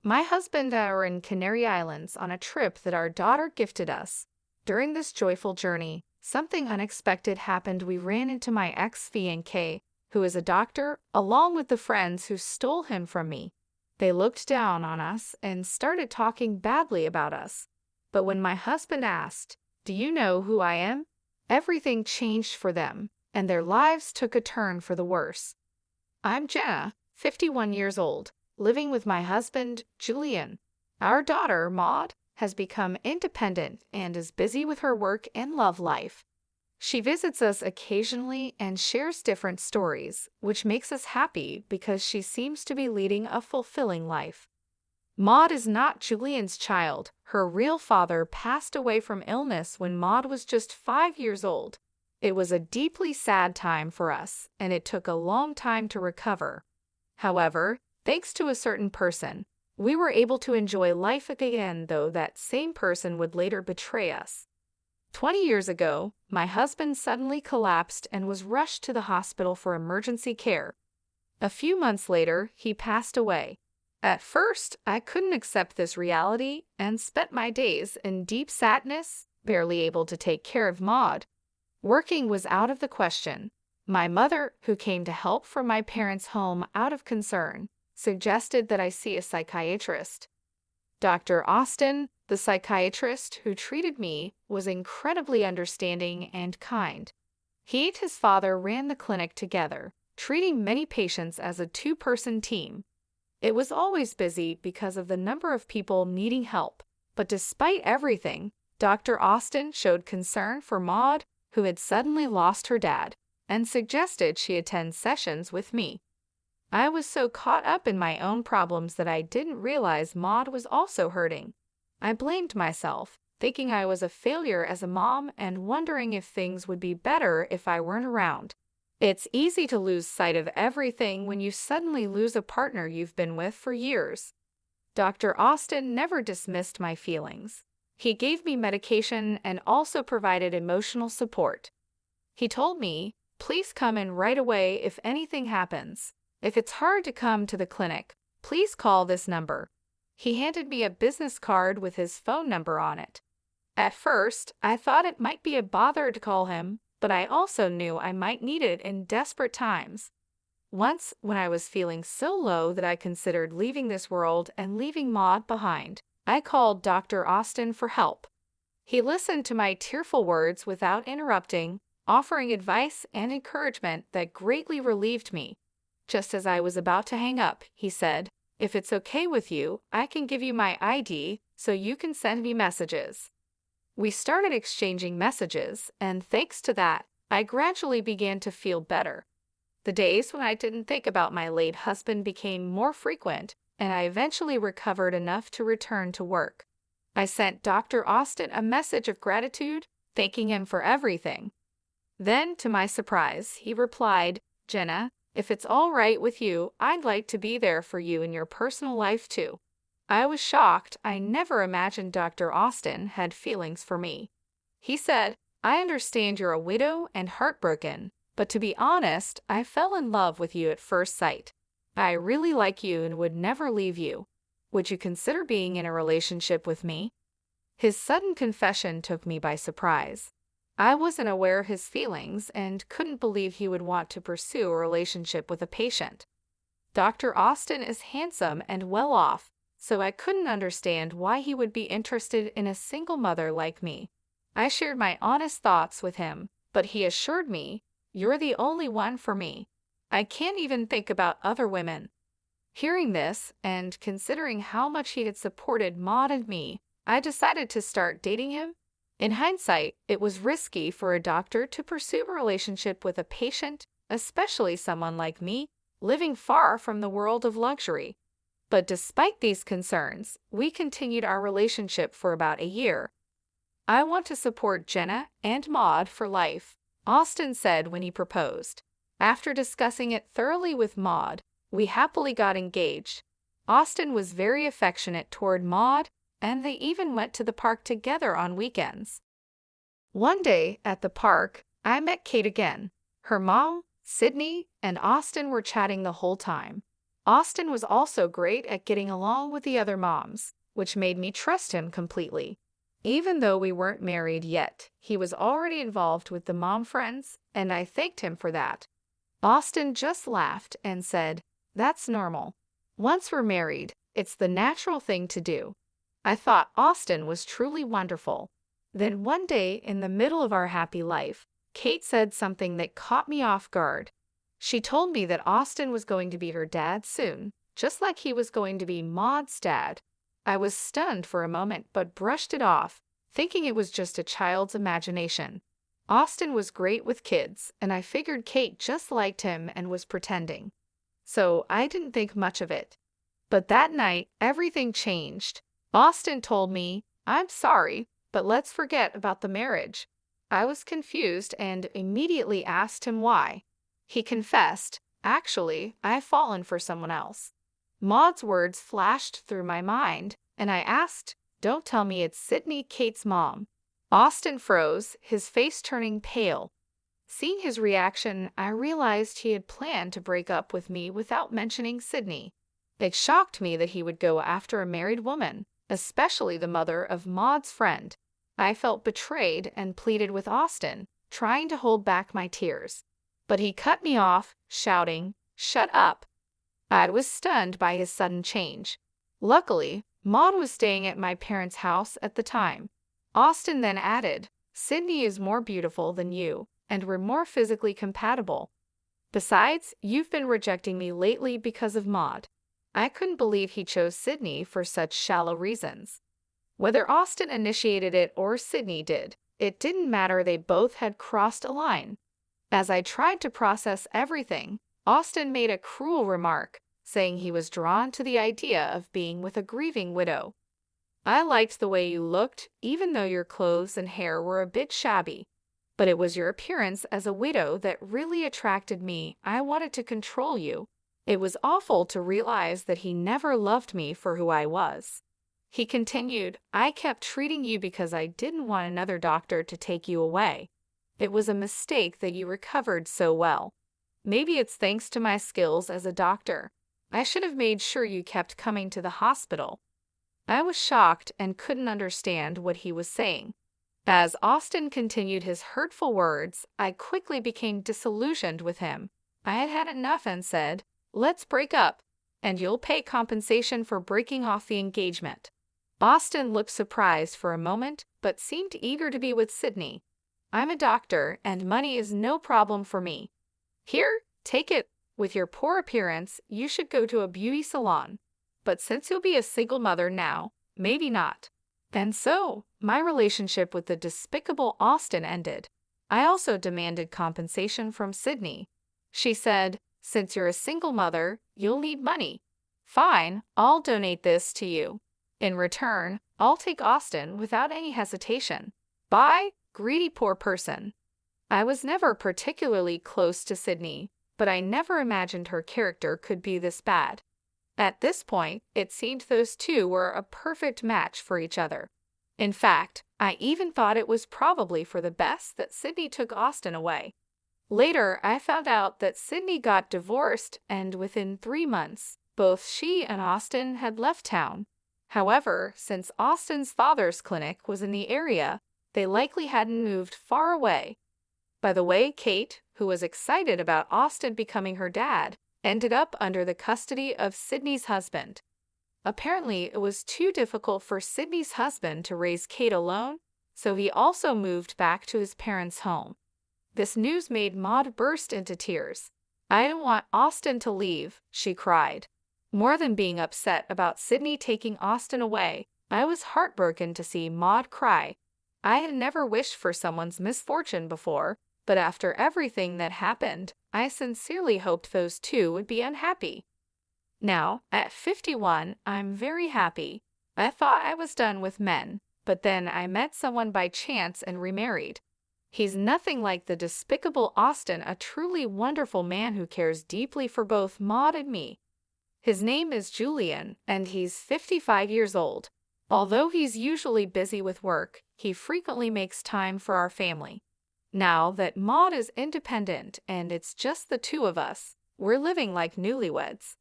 My husband and I were in Canary Islands on a trip that our daughter gifted us. During this joyful journey, something unexpected happened. We ran into my ex-fiancé, who is a doctor, along with the friends who stole him from me. They looked down on us and started talking badly about us. But when my husband asked, "Do you know who I am?" everything changed for them, and their lives took a turn for the worse. I'm Jenna, 51 years old, living with my husband, Julian. Our daughter, Maud, has become independent and is busy with her work and love life. She visits us occasionally and shares different stories, which makes us happy because she seems to be leading a fulfilling life. Maud is not Julian's child. Her real father passed away from illness when Maud was just 5 years old. It was a deeply sad time for us, and it took a long time to recover. However, thanks to a certain person, we were able to enjoy life again, though that same person would later betray us. 20 years ago, my husband suddenly collapsed and was rushed to the hospital for emergency care. A few months later, he passed away. At first, I couldn't accept this reality and spent my days in deep sadness, barely able to take care of Maud. Working was out of the question. My mother, who came to help from my parents' home out of concern, suggested that I see a psychiatrist. Dr. Austin, the psychiatrist who treated me, was incredibly understanding and kind. He and his father ran the clinic together, treating many patients as a two-person team. It was always busy because of the number of people needing help, but despite everything, Dr. Austin showed concern for Maud, who had suddenly lost her dad, and suggested she attend sessions with me. I was so caught up in my own problems that I didn't realize Maud was also hurting. I blamed myself, thinking I was a failure as a mom and wondering if things would be better if I weren't around. It's easy to lose sight of everything when you suddenly lose a partner you've been with for years. Dr. Austin never dismissed my feelings. He gave me medication and also provided emotional support. He told me, "Please come in right away if anything happens. If it's hard to come to the clinic, please call this number." He handed me a business card with his phone number on it. At first, I thought it might be a bother to call him, but I also knew I might need it in desperate times. Once, when I was feeling so low that I considered leaving this world and leaving Maud behind, I called Dr. Austin for help. He listened to my tearful words without interrupting, offering advice and encouragement that greatly relieved me. Just as I was about to hang up, he said, "If it's okay with you, I can give you my ID so you can send me messages." We started exchanging messages, and thanks to that, I gradually began to feel better. The days when I didn't think about my late husband became more frequent, and I eventually recovered enough to return to work. I sent Dr. Austin a message of gratitude, thanking him for everything. Then, to my surprise, he replied, "Jenna, if it's all right with you, I'd like to be there for you in your personal life too." I was shocked. I never imagined Dr. Austin had feelings for me. He said, "I understand you're a widow and heartbroken, but to be honest, I fell in love with you at first sight. I really like you and would never leave you. Would you consider being in a relationship with me?" His sudden confession took me by surprise. I wasn't aware of his feelings and couldn't believe he would want to pursue a relationship with a patient. Dr. Austin is handsome and well off, so I couldn't understand why he would be interested in a single mother like me. I shared my honest thoughts with him, but he assured me, "You're the only one for me. I can't even think about other women." Hearing this, and considering how much he had supported Maud and me, I decided to start dating him. In hindsight, it was risky for a doctor to pursue a relationship with a patient, especially someone like me, living far from the world of luxury. But despite these concerns, we continued our relationship for about a year. "I want to support Jenna and Maud for life," Austin said when he proposed. After discussing it thoroughly with Maud, we happily got engaged. Austin was very affectionate toward Maud, and they even went to the park together on weekends. One day, at the park, I met Kate again. Her mom, Sydney, and Austin were chatting the whole time. Austin was also great at getting along with the other moms, which made me trust him completely. Even though we weren't married yet, he was already involved with the mom friends, and I thanked him for that. Austin just laughed and said, "That's normal. Once we're married, it's the natural thing to do." I thought Austin was truly wonderful. Then one day, in the middle of our happy life, Kate said something that caught me off guard. She told me that Austin was going to be her dad soon, just like he was going to be Maud's dad. I was stunned for a moment but brushed it off, thinking it was just a child's imagination. Austin was great with kids, and I figured Kate just liked him and was pretending. So I didn't think much of it. But that night, everything changed. Austin told me, "I'm sorry, but let's forget about the marriage." I was confused and immediately asked him why. He confessed, "Actually, I've fallen for someone else." Maud's words flashed through my mind, and I asked, "Don't tell me it's Sydney, Kate's mom." Austin froze, his face turning pale. Seeing his reaction, I realized he had planned to break up with me without mentioning Sydney. It shocked me that he would go after a married woman, especially the mother of Maud's friend. I felt betrayed and pleaded with Austin, trying to hold back my tears. But he cut me off, shouting, "Shut up." I was stunned by his sudden change. Luckily, Maud was staying at my parents' house at the time. Austin then added, "Sydney is more beautiful than you, and we're more physically compatible. Besides, you've been rejecting me lately because of Maud." I couldn't believe he chose Sydney for such shallow reasons. Whether Austin initiated it or Sydney did, it didn't matter, they both had crossed a line. As I tried to process everything, Austin made a cruel remark, saying he was drawn to the idea of being with a grieving widow. "I liked the way you looked, even though your clothes and hair were a bit shabby. But it was your appearance as a widow that really attracted me. I wanted to control you." It was awful to realize that he never loved me for who I was. He continued, "I kept treating you because I didn't want another doctor to take you away. It was a mistake that you recovered so well. Maybe it's thanks to my skills as a doctor. I should have made sure you kept coming to the hospital." I was shocked and couldn't understand what he was saying. As Austin continued his hurtful words, I quickly became disillusioned with him. I had had enough and said, "Let's break up, and you'll pay compensation for breaking off the engagement." Austin looked surprised for a moment, but seemed eager to be with Sydney. "I'm a doctor, and money is no problem for me. Here, take it. With your poor appearance, you should go to a beauty salon. But since you'll be a single mother now, maybe not." And so, my relationship with the despicable Austin ended. I also demanded compensation from Sydney. She said, "Since you're a single mother, you'll need money. Fine, I'll donate this to you. In return, I'll take Austin without any hesitation. Bye, greedy poor person." I was never particularly close to Sydney, but I never imagined her character could be this bad. At this point, it seemed those two were a perfect match for each other. In fact, I even thought it was probably for the best that Sydney took Austin away. Later, I found out that Sydney got divorced, and within 3 months, both she and Austin had left town. However, since Austin's father's clinic was in the area, they likely hadn't moved far away. By the way, Kate, who was excited about Austin becoming her dad, ended up under the custody of Sydney's husband. Apparently, it was too difficult for Sydney's husband to raise Kate alone, so he also moved back to his parents' home. This news made Maud burst into tears. "I don't want Austin to leave," she cried. More than being upset about Sydney taking Austin away, I was heartbroken to see Maud cry. I had never wished for someone's misfortune before, but after everything that happened, I sincerely hoped those two would be unhappy. Now, at 51, I'm very happy. I thought I was done with men, but then I met someone by chance and remarried. He's nothing like the despicable Austin, a truly wonderful man who cares deeply for both Maud and me. His name is Julian, and he's 55 years old. Although he's usually busy with work, he frequently makes time for our family. Now that Maud is independent and it's just the two of us, we're living like newlyweds.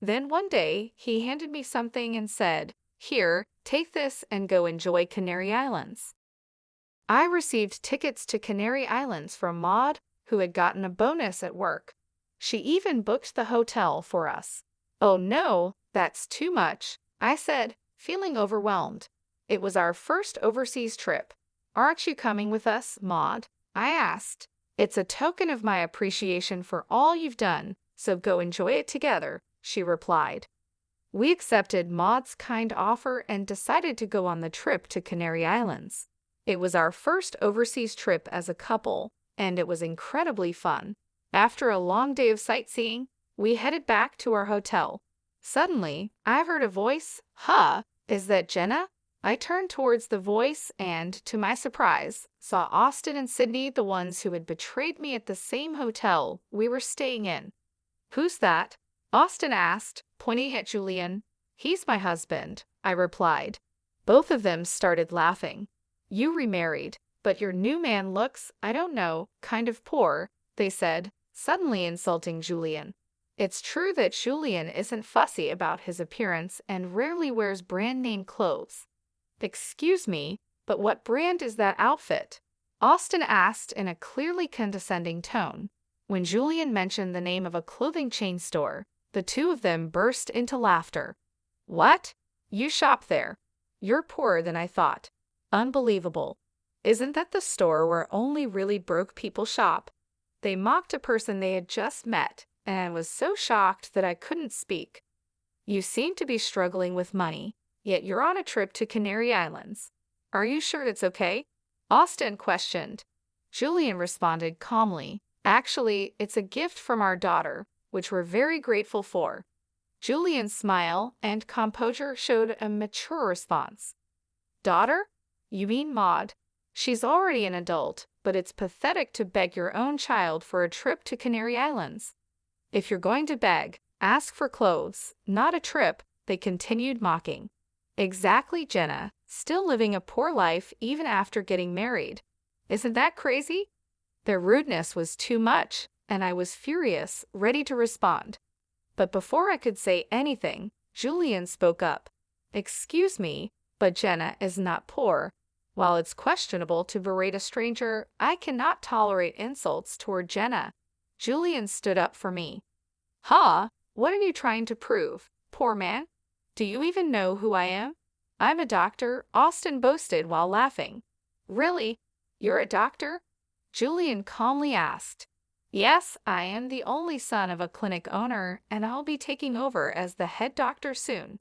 Then one day, he handed me something and said, "Here, take this and go enjoy Canary Islands." I received tickets to Canary Islands from Maud, who had gotten a bonus at work. She even booked the hotel for us. "Oh no, that's too much," I said, feeling overwhelmed. It was our first overseas trip. "Aren't you coming with us, Maud?" I asked. "It's a token of my appreciation for all you've done, so go enjoy it together," she replied. We accepted Maud's kind offer and decided to go on the trip to Canary Islands. It was our first overseas trip as a couple, and it was incredibly fun. After a long day of sightseeing, we headed back to our hotel. Suddenly, I heard a voice. "Huh, is that Jenna?" I turned towards the voice and, to my surprise, saw Austin and Sydney, the ones who had betrayed me at the same hotel we were staying in. "Who's that?" Austin asked, pointing at Julian. "He's my husband," I replied. Both of them started laughing. "You remarried, but your new man looks, I don't know, kind of poor," they said, suddenly insulting Julian. It's true that Julian isn't fussy about his appearance and rarely wears brand-name clothes. "Excuse me, but what brand is that outfit?" Austin asked in a clearly condescending tone. When Julian mentioned the name of a clothing chain store, the two of them burst into laughter. "What? You shop there? You're poorer than I thought. Unbelievable. Isn't that the store where only really broke people shop?" They mocked a person they had just met, and I was so shocked that I couldn't speak. "You seem to be struggling with money, yet you're on a trip to Canary Islands. Are you sure it's okay?" Austin questioned. Julian responded calmly, "Actually, it's a gift from our daughter, which we're very grateful for." Julian's smile and composure showed a mature response. "Daughter? You mean Maud? She's already an adult, but it's pathetic to beg your own child for a trip to Canary Islands. If you're going to beg, ask for clothes, not a trip," they continued mocking. "Exactly, Jenna, still living a poor life even after getting married. Isn't that crazy?" Their rudeness was too much, and I was furious, ready to respond. But before I could say anything, Julian spoke up. "Excuse me, but Jenna is not poor. While it's questionable to berate a stranger, I cannot tolerate insults toward Jenna." Julian stood up for me. "Huh? What are you trying to prove, poor man? Do you even know who I am?" "I'm a doctor," Austin boasted while laughing. "Really? You're a doctor?" Julian calmly asked. "Yes, I am the only son of a clinic owner, and I'll be taking over as the head doctor soon."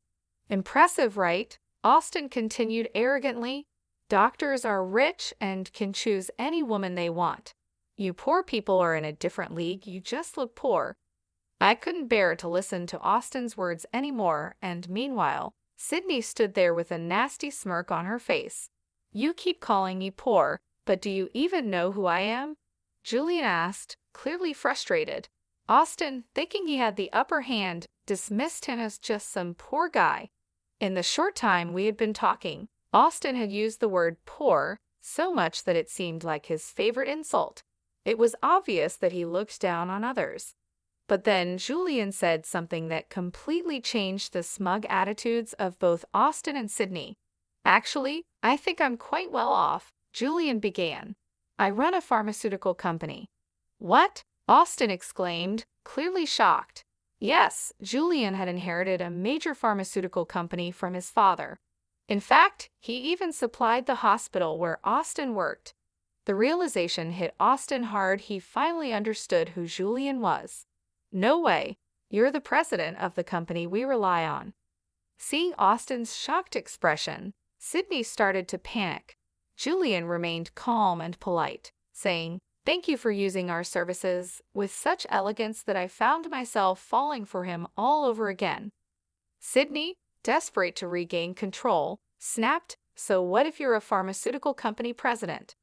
"Impressive, right?" Austin continued arrogantly. "Doctors are rich and can choose any woman they want. You poor people are in a different league, you just look poor." I couldn't bear to listen to Austin's words anymore, and meanwhile, Sydney stood there with a nasty smirk on her face. "You keep calling me poor, but do you even know who I am?" Julian asked, clearly frustrated. Austin, thinking he had the upper hand, dismissed him as just some poor guy. In the short time we had been talking, Austin had used the word poor so much that it seemed like his favorite insult. It was obvious that he looked down on others. But then Julian said something that completely changed the smug attitudes of both Austin and Sydney. "Actually, I think I'm quite well off," Julian began. "I run a pharmaceutical company." "What?" Austin exclaimed, clearly shocked. Yes, Julian had inherited a major pharmaceutical company from his father. In fact, he even supplied the hospital where Austin worked. The realization hit Austin hard. He finally understood who Julian was. "No way. You're the president of the company we rely on." Seeing Austin's shocked expression, Sydney started to panic. Julian remained calm and polite, saying, "Thank you for using our services," with such elegance that I found myself falling for him all over again. Sydney, desperate to regain control, snapped, "So what if you're a pharmaceutical company president?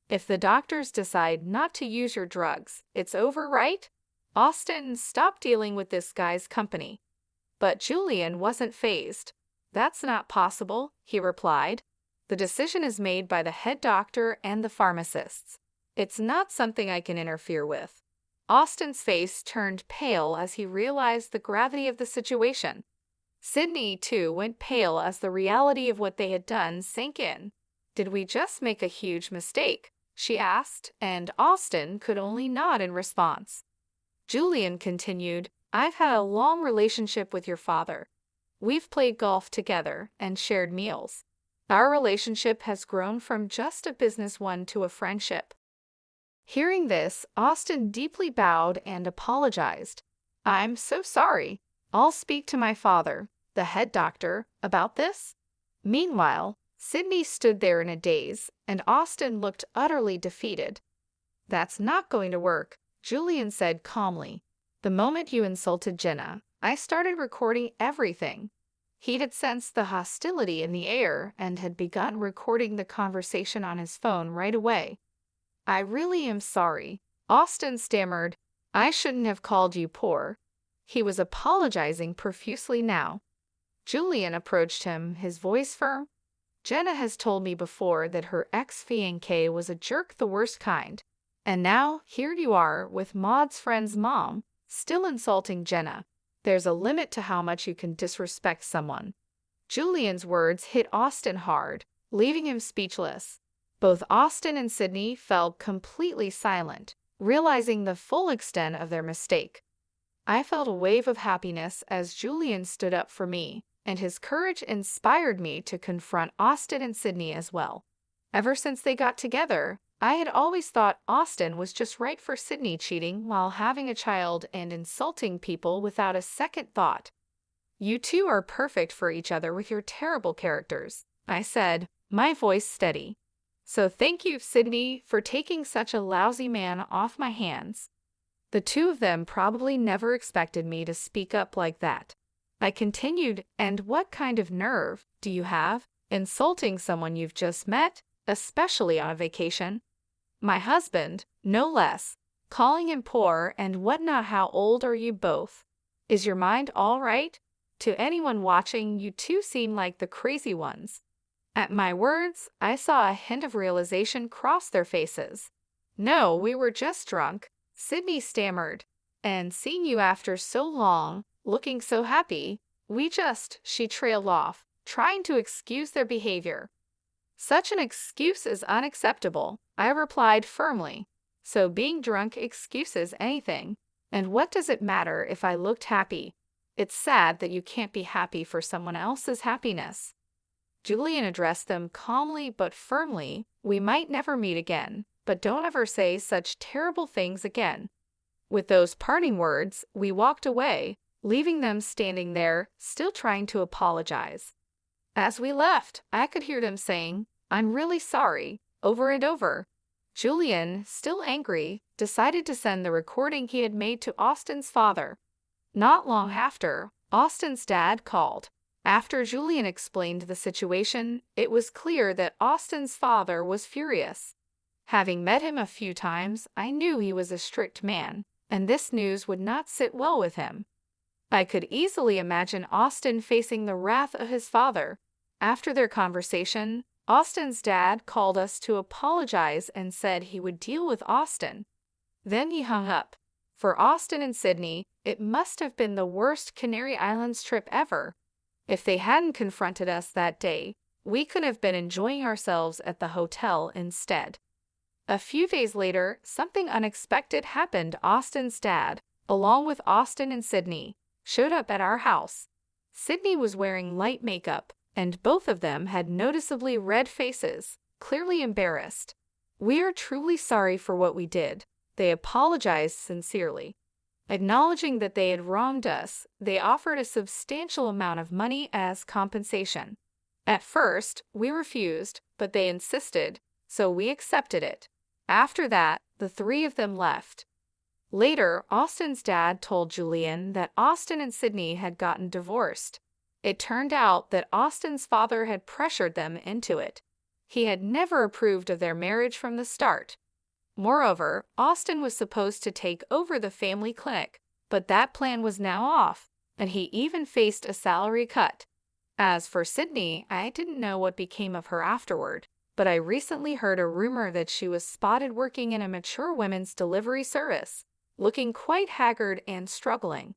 If the doctors decide not to use your drugs, it's over, right? Austin, stop dealing with this guy's company." But Julian wasn't fazed. "That's not possible," he replied. "The decision is made by the head doctor and the pharmacists. It's not something I can interfere with." Austin's face turned pale as he realized the gravity of the situation. Sydney, too, went pale as the reality of what they had done sank in. "Did we just make a huge mistake?" she asked, and Austin could only nod in response. Julian continued, "I've had a long relationship with your father. We've played golf together and shared meals. Our relationship has grown from just a business one to a friendship." Hearing this, Austin deeply bowed and apologized. "I'm so sorry. I'll speak to my father, the head doctor, about this." Meanwhile, Sydney stood there in a daze, and Austin looked utterly defeated. "That's not going to work," Julian said calmly. "The moment you insulted Jenna, I started recording everything." He had sensed the hostility in the air and had begun recording the conversation on his phone right away. "I really am sorry," Austin stammered. "I shouldn't have called you poor." He was apologizing profusely now. Julian approached him, his voice firm. "Jenna has told me before that her ex-fiancé was a jerk, the worst kind. And now, here you are, with Maud's friend's mom, still insulting Jenna. There's a limit to how much you can disrespect someone." Julian's words hit Austin hard, leaving him speechless. Both Austin and Sydney fell completely silent, realizing the full extent of their mistake. I felt a wave of happiness as Julian stood up for me, and his courage inspired me to confront Austin and Sydney as well. Ever since they got together, I had always thought Austin was just right for Sydney, cheating while having a child and insulting people without a second thought. "You two are perfect for each other with your terrible characters," I said, my voice steady. "So thank you, Sydney, for taking such a lousy man off my hands." The two of them probably never expected me to speak up like that. I continued, "And what kind of nerve do you have, insulting someone you've just met, especially on a vacation? My husband, no less, calling him poor and whatnot. How old are you both? Is your mind all right? To anyone watching, you two seem like the crazy ones." At my words, I saw a hint of realization cross their faces. "No, we were just drunk," Sydney stammered. "And seeing you after so long, looking so happy, she trailed off, trying to excuse their behavior. "Such an excuse is unacceptable," I replied firmly. "So being drunk excuses anything. And what does it matter if I looked happy? It's sad that you can't be happy for someone else's happiness." Julian addressed them calmly but firmly. "We might never meet again, but don't ever say such terrible things again." With those parting words, we walked away, leaving them standing there, still trying to apologize. As we left, I could hear them saying, "I'm really sorry," over and over. Julian, still angry, decided to send the recording he had made to Austin's father. Not long after, Austin's dad called. After Julian explained the situation, it was clear that Austin's father was furious. Having met him a few times, I knew he was a strict man, and this news would not sit well with him. I could easily imagine Austin facing the wrath of his father. After their conversation, Austin's dad called us to apologize and said he would deal with Austin. Then he hung up. For Austin and Sydney, it must have been the worst Canary Islands trip ever. If they hadn't confronted us that day, we could have been enjoying ourselves at the hotel instead. A few days later, something unexpected happened. Austin's dad, along with Austin and Sydney, showed up at our house. Sydney was wearing light makeup, and both of them had noticeably red faces, clearly embarrassed. "We are truly sorry for what we did," they apologized sincerely. Acknowledging that they had wronged us, they offered a substantial amount of money as compensation. At first, we refused, but they insisted, so we accepted it. After that, the three of them left. Later, Austin's dad told Julian that Austin and Sydney had gotten divorced. It turned out that Austin's father had pressured them into it. He had never approved of their marriage from the start. Moreover, Austin was supposed to take over the family clinic, but that plan was now off, and he even faced a salary cut. As for Sydney, I didn't know what became of her afterward, but I recently heard a rumor that she was spotted working in a mature women's delivery service, looking quite haggard and struggling.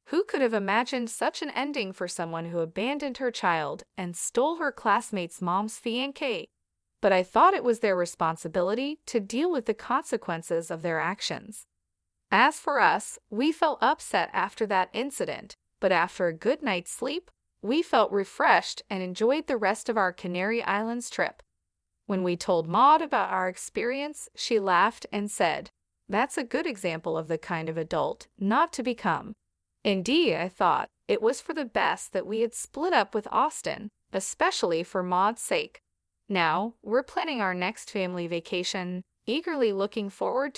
Who could have imagined such an ending for someone who abandoned her child and stole her classmate's mom's fiancé? But I thought it was their responsibility to deal with the consequences of their actions. As for us, we felt upset after that incident, but after a good night's sleep, we felt refreshed and enjoyed the rest of our Canary Islands trip. When we told Maud about our experience, she laughed and said, "That's a good example of the kind of adult not to become." Indeed, I thought it was for the best that we had split up with Austin, especially for Maud's sake. Now, we're planning our next family vacation, eagerly looking forward